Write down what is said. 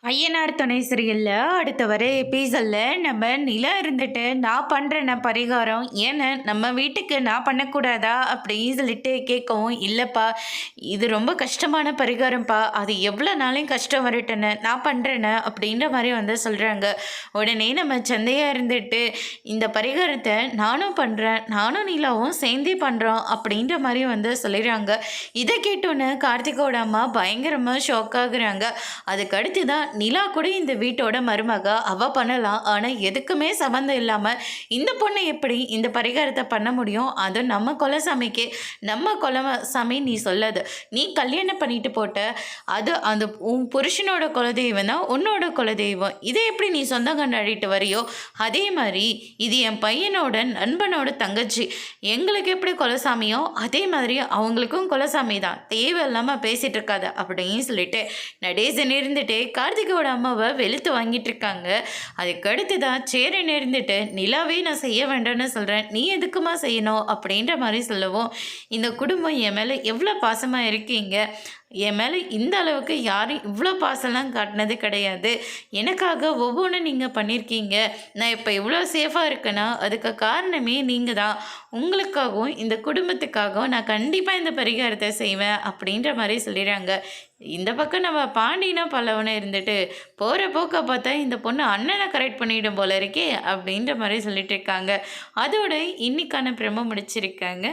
ஐயனார் துணை சீரியல்ல அடுத்த வர எபிசோடில் நம்ம நிலா இருந்துட்டு நான் பண்ணுறேன் பரிகாரம் ஏன்னு நம்ம வீட்டுக்கு நான் பண்ணக்கூடாதா அப்படின்னு சொல்லிட்டு கேட்கவும், இல்லைப்பா இது ரொம்ப கஷ்டமான பரிகாரம்ப்பா, அது எவ்வளோ நாளையும் கஷ்டம் வரட்டுன்னு நான் பண்ணுறேன்னு அப்படின்ற மாதிரி வந்து சொல்கிறாங்க. உடனே நம்ம சந்தையாக இருந்துட்டு இந்த பரிகாரத்தை நானும் பண்ணுறேன், நானும் நிலாவும் சேர்ந்தே பண்ணுறோம் அப்படின்ற மாதிரி வந்து சொல்லிடுறாங்க. இதை கேட்டோன்னு கார்த்திகோட அம்மா பயங்கரமாக ஷாக் ஆகுறாங்க. அதுக்கு அடுத்து தான் நிலா கூட இந்த வீட்டோட மருமக, அவ பண்ணலாம், ஆனால் எதுக்குமே சம்மந்தம் இல்லாமல் இந்த பொண்ணு எப்படி இந்த பரிகாரத்தை பண்ண முடியும்? அதுவும் நம்ம குலசாமிக்கு, நம்ம குலசாமி நீ சொல்லாது, நீ கல்யாணம் பண்ணிட்டு போட்ட அது அந்த உன் புருஷனோட குலதெய்வம் தான் உன்னோட குலதெய்வம், இதை எப்படி நீ சொந்தம் கொண்டாடிட்டு வரியோ அதே மாதிரி இது என் பையனோட நண்பனோட தங்கச்சி, எங்களுக்கு எப்படி குலசாமியோ அதே மாதிரி அவங்களுக்கும் குலசாமி தான், தேவையில்லாமல் பேசிகிட்டு இருக்காத அப்படின்னு சொல்லிட்டு நடேசன் இருந்துட்டு கார்த்திகோட அம்மாவை வெளுத்து வாங்கிட்டு இருக்காங்க. அதுக்கடுத்து தான் சேரன் இருந்துட்டு நிலாவே நான் செய்ய வேண்டாம்னு சொல்கிறேன், நீ எதுக்குமா செய்யணும் அப்படின்ற மாதிரி சொல்லவும், இந்த குடும்பம் என் மேலே எவ்வளோ பாசமாக இருக்கீங்க, என் மேலே இந்த அளவுக்கு யாரும் இவ்வளோ பாசம்லாம் காட்டினது கிடையாது, எனக்காக ஒவ்வொன்றும் நீங்கள் பண்ணியிருக்கீங்க, நான் இப்போ இவ்வளோ சேஃபாக இருக்கேன்னா அதுக்கு காரணமே நீங்கள் தான், உங்களுக்காகவும் இந்த குடும்பத்துக்காகவும் நான் கண்டிப்பாக இந்த பரிகாரத்தை செய்வேன் அப்படின்ற மாதிரி சொல்லிடுறாங்க. இந்த பக்கம் நம்ம பாண்டினா பல்லவனை இருந்துட்டு போகிற போக்க பார்த்தா இந்த பொண்ணு அண்ணனை கரெக்ட் பண்ணிவிடும் போல இருக்கே அப்படின்ற மாதிரி சொல்லிட்டு இருக்காங்க. அதோட இன்னைக்கான பிரம முடிச்சிருக்காங்க.